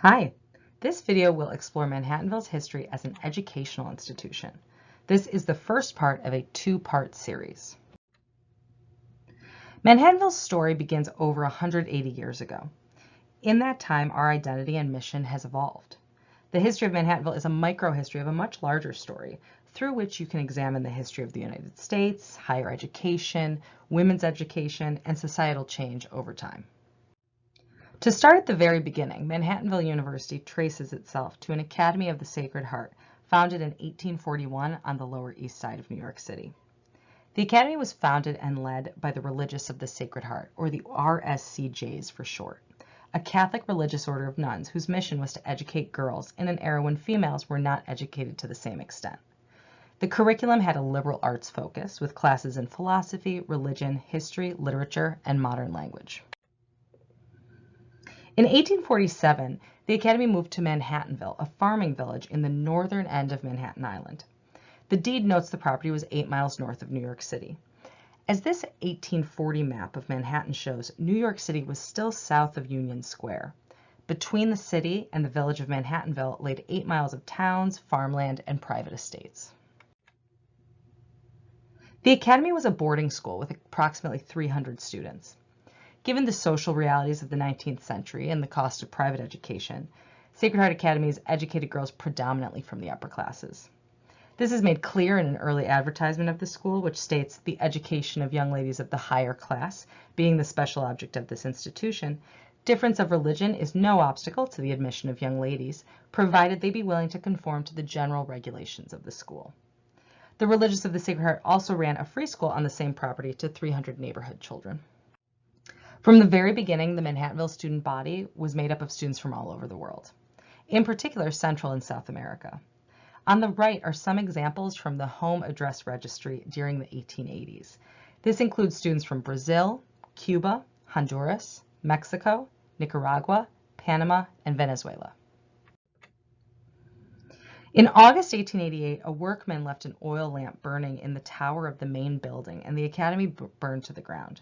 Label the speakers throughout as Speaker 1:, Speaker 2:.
Speaker 1: Hi, this video will explore Manhattanville's history as an educational institution. This is the first part of a two-part series. Manhattanville's story begins over 180 years ago. In that time, our identity and mission has evolved. The history of Manhattanville is a micro-history of a much larger story, through which you can examine the history of the United States, higher education, women's education, and societal change over time. To start at the very beginning, Manhattanville University traces itself to an Academy of the Sacred Heart, founded in 1841 on the Lower East Side of New York City. The Academy was founded and led by the Religious of the Sacred Heart, or the RSCJs for short, a Catholic religious order of nuns whose mission was to educate girls in an era when females were not educated to the same extent. The curriculum had a liberal arts focus, with classes in philosophy, religion, history, literature, and modern language. In 1847, the Academy moved to Manhattanville, a farming village in the northern end of Manhattan Island. The deed notes the property was 8 miles north of New York City. As this 1840 map of Manhattan shows, New York City was still south of Union Square. Between the city and the village of Manhattanville laid 8 miles of towns, farmland, and private estates. The Academy was a boarding school with approximately 300 students. Given the social realities of the 19th century and the cost of private education, Sacred Heart Academies educated girls predominantly from the upper classes. This is made clear in an early advertisement of the school, which states the education of young ladies of the higher class being the special object of this institution. Difference of religion is no obstacle to the admission of young ladies, provided they be willing to conform to the general regulations of the school. The Religious of the Sacred Heart also ran a free school on the same property to 300 neighborhood children. From the very beginning, the Manhattanville student body was made up of students from all over the world, in particular Central and South America. On the right are some examples from the Home Address Registry during the 1880s. This includes students from Brazil, Cuba, Honduras, Mexico, Nicaragua, Panama, and Venezuela. In August 1888, a workman left an oil lamp burning in the tower of the main building, and the Academy burned to the ground.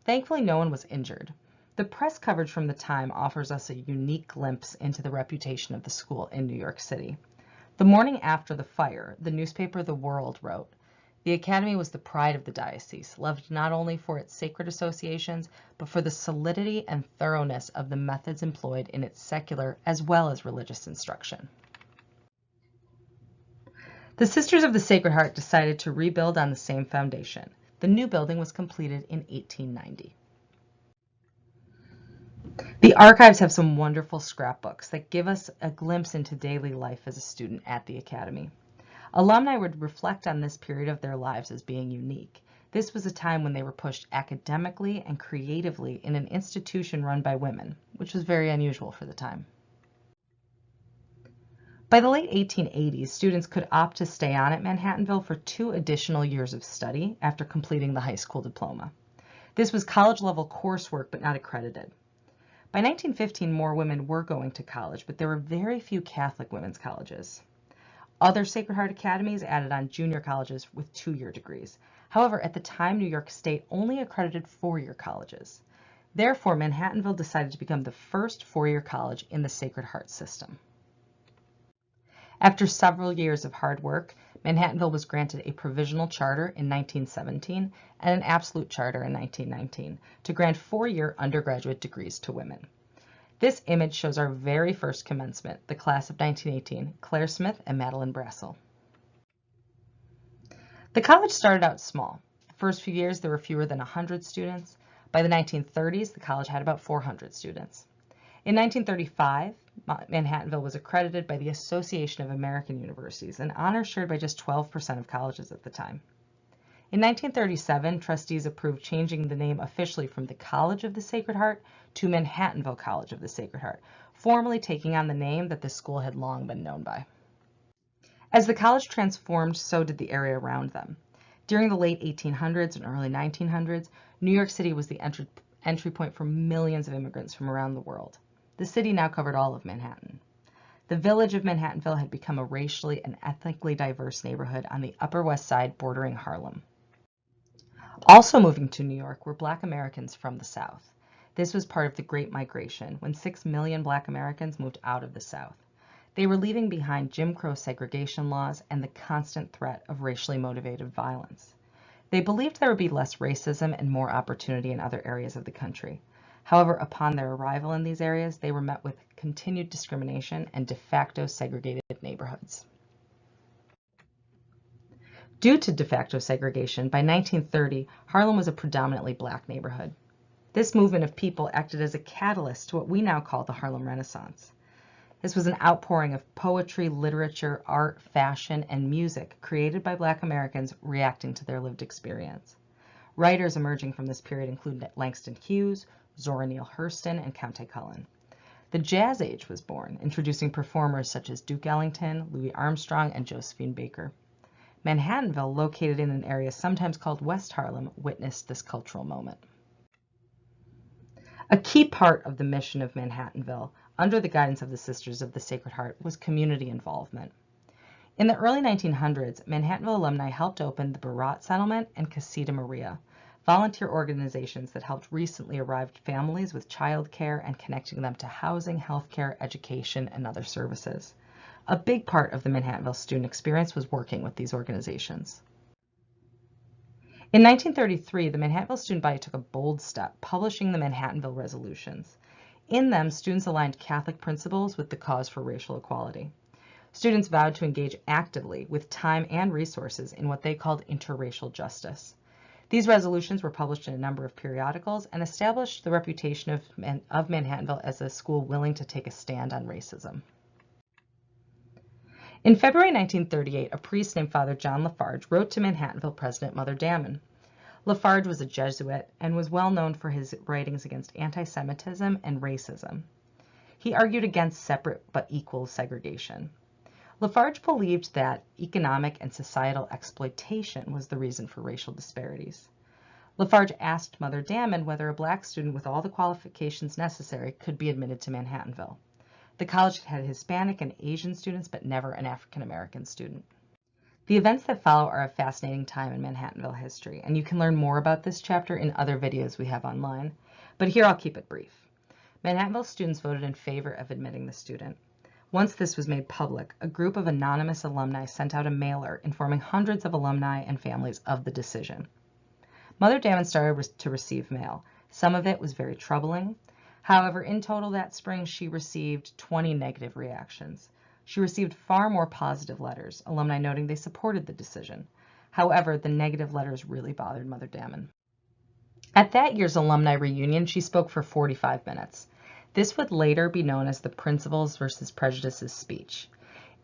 Speaker 1: Thankfully, no one was injured. The press coverage from the time offers us a unique glimpse into the reputation of the school in New York City. The morning after the fire, the newspaper The World wrote, "The Academy was the pride of the diocese, loved not only for its sacred associations, but for the solidity and thoroughness of the methods employed in its secular as well as religious instruction." The Sisters of the Sacred Heart decided to rebuild on the same foundation. The new building was completed in 1890. The archives have some wonderful scrapbooks that give us a glimpse into daily life as a student at the Academy. Alumni would reflect on this period of their lives as being unique. This was a time when they were pushed academically and creatively in an institution run by women, which was very unusual for the time. By the late 1880s, students could opt to stay on at Manhattanville for 2 additional years of study after completing the high school diploma. This was college-level coursework, but not accredited. By 1915, more women were going to college, but there were very few Catholic women's colleges. Other Sacred Heart Academies added on junior colleges with 2-year degrees. However, at the time, New York State only accredited 4-year colleges. Therefore, Manhattanville decided to become the first 4-year college in the Sacred Heart system. After several years of hard work, Manhattanville was granted a provisional charter in 1917 and an absolute charter in 1919 to grant 4-year undergraduate degrees to women. This image shows our very first commencement, the class of 1918, Claire Smith and Madeline Brassel. The college started out small. The first few years there were fewer than 100 students. By the 1930s, the college had about 400 students. In 1935, Manhattanville was accredited by the Association of American Universities, an honor shared by just 12% of colleges at the time. In 1937, trustees approved changing the name officially from the College of the Sacred Heart to Manhattanville College of the Sacred Heart, formally taking on the name that the school had long been known by. As the college transformed, so did the area around them. During the late 1800s and early 1900s, New York City was the entry point for millions of immigrants from around the world. The city now covered all of Manhattan. The village of Manhattanville had become a racially and ethnically diverse neighborhood on the Upper West Side bordering Harlem. Also moving to New York were Black Americans from the South. This was part of the Great Migration, when 6 million Black Americans moved out of the South. They were leaving behind Jim Crow segregation laws and the constant threat of racially motivated violence. They believed there would be less racism and more opportunity in other areas of the country. However, upon their arrival in these areas, they were met with continued discrimination and de facto segregated neighborhoods. Due to de facto segregation, by 1930, Harlem was a predominantly Black neighborhood. This movement of people acted as a catalyst to what we now call the Harlem Renaissance. This was an outpouring of poetry, literature, art, fashion, and music created by Black Americans reacting to their lived experience. Writers emerging from this period include Langston Hughes, Zora Neale Hurston, and Countee Cullen. The Jazz Age was born, introducing performers such as Duke Ellington, Louis Armstrong, and Josephine Baker. Manhattanville, located in an area sometimes called West Harlem, witnessed this cultural moment. A key part of the mission of Manhattanville, under the guidance of the Sisters of the Sacred Heart, was community involvement. In the early 1900s, Manhattanville alumni helped open the Barat Settlement and Casita Maria, volunteer organizations that helped recently arrived families with child care and connecting them to housing, healthcare, education, and other services. A big part of the Manhattanville student experience was working with these organizations. In 1933, the Manhattanville student body took a bold step, publishing the Manhattanville Resolutions. In them, students aligned Catholic principles with the cause for racial equality. Students vowed to engage actively with time and resources in what they called interracial justice. These resolutions were published in a number of periodicals and established the reputation of Manhattanville as a school willing to take a stand on racism. In February 1938, a priest named Father John Lafarge wrote to Manhattanville President Mother Damon. Lafarge was a Jesuit and was well known for his writings against anti-Semitism and racism. He argued against separate but equal segregation. Lafarge believed that economic and societal exploitation was the reason for racial disparities. Lafarge asked Mother Damon whether a Black student with all the qualifications necessary could be admitted to Manhattanville. The college had Hispanic and Asian students, but never an African American student. The events that follow are a fascinating time in Manhattanville history, and you can learn more about this chapter in other videos we have online. But here I'll keep it brief. Manhattanville students voted in favor of admitting the student. Once this was made public, a group of anonymous alumni sent out a mailer informing hundreds of alumni and families of the decision. Mother Damon started to receive mail. Some of it was very troubling. However, in total that spring, she received 20 negative reactions. She received far more positive letters, alumni noting they supported the decision. However, the negative letters really bothered Mother Damon. At that year's alumni reunion, she spoke for 45 minutes. This would later be known as the Principles versus Prejudices speech.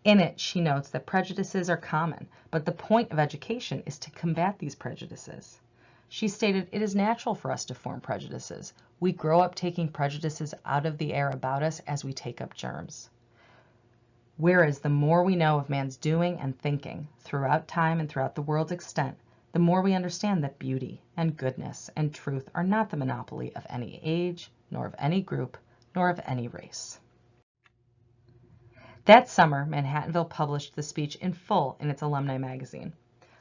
Speaker 1: In it, she notes that prejudices are common, but the point of education is to combat these prejudices. She stated, "It is natural for us to form prejudices. We grow up taking prejudices out of the air about us as we take up germs. Whereas the more we know of man's doing and thinking throughout time and throughout the world's extent, the more we understand that beauty and goodness and truth are not the monopoly of any age, nor of any group, nor of any race." That summer, Manhattanville published the speech in full in its alumni magazine.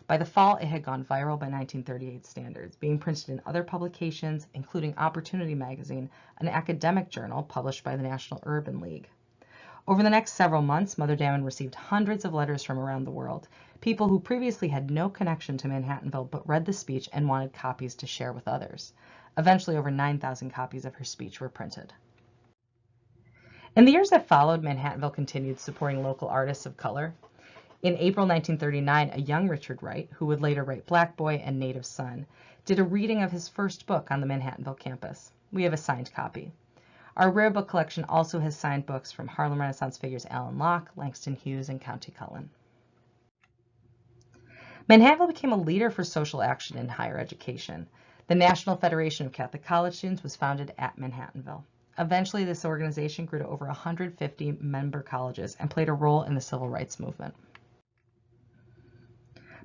Speaker 1: By the fall, it had gone viral by 1938 standards, being printed in other publications, including Opportunity Magazine, an academic journal published by the National Urban League. Over the next several months, Mother Damon received hundreds of letters from around the world, people who previously had no connection to Manhattanville but read the speech and wanted copies to share with others. Eventually, over 9,000 copies of her speech were printed. In the years that followed, Manhattanville continued supporting local artists of color. In April 1939, a young Richard Wright, who would later write Black Boy and Native Son, did a reading of his first book on the Manhattanville campus. We have a signed copy. Our rare book collection also has signed books from Harlem Renaissance figures Alan Locke, Langston Hughes, and Countee Cullen. Manhattanville became a leader for social action in higher education. The National Federation of Catholic College Students was founded at Manhattanville. Eventually, this organization grew to over 150 member colleges and played a role in the civil rights movement.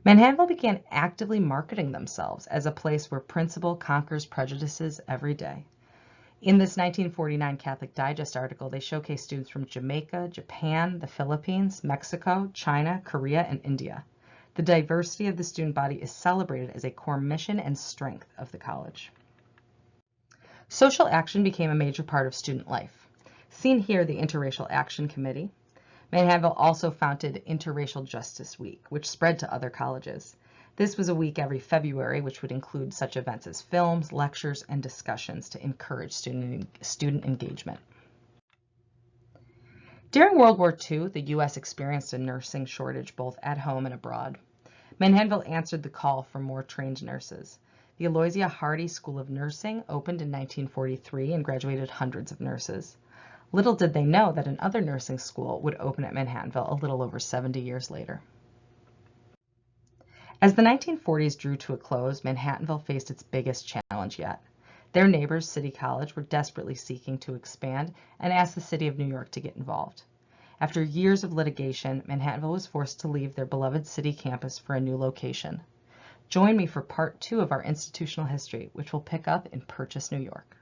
Speaker 1: Manhattanville began actively marketing themselves as a place where principle conquers prejudices every day. In this 1949 Catholic Digest article, they showcased students from Jamaica, Japan, the Philippines, Mexico, China, Korea, and India. The diversity of the student body is celebrated as a core mission and strength of the college. Social action became a major part of student life. Seen here, the Interracial Action Committee. Manhattanville also founded Interracial Justice Week, which spread to other colleges. This was a week every February, which would include such events as films, lectures, and discussions to encourage student engagement. During World War II, the U.S. experienced a nursing shortage both at home and abroad. Manhattanville answered the call for more trained nurses. The Aloysia Hardy School of Nursing opened in 1943 and graduated hundreds of nurses. Little did they know that another nursing school would open at Manhattanville a little over 70 years later. As the 1940s drew to a close, Manhattanville faced its biggest challenge yet. Their neighbors, City College, were desperately seeking to expand and asked the City of New York to get involved. After years of litigation, Manhattanville was forced to leave their beloved city campus for a new location. Join me for part 2 of our institutional history, which will pick up in Purchase, New York.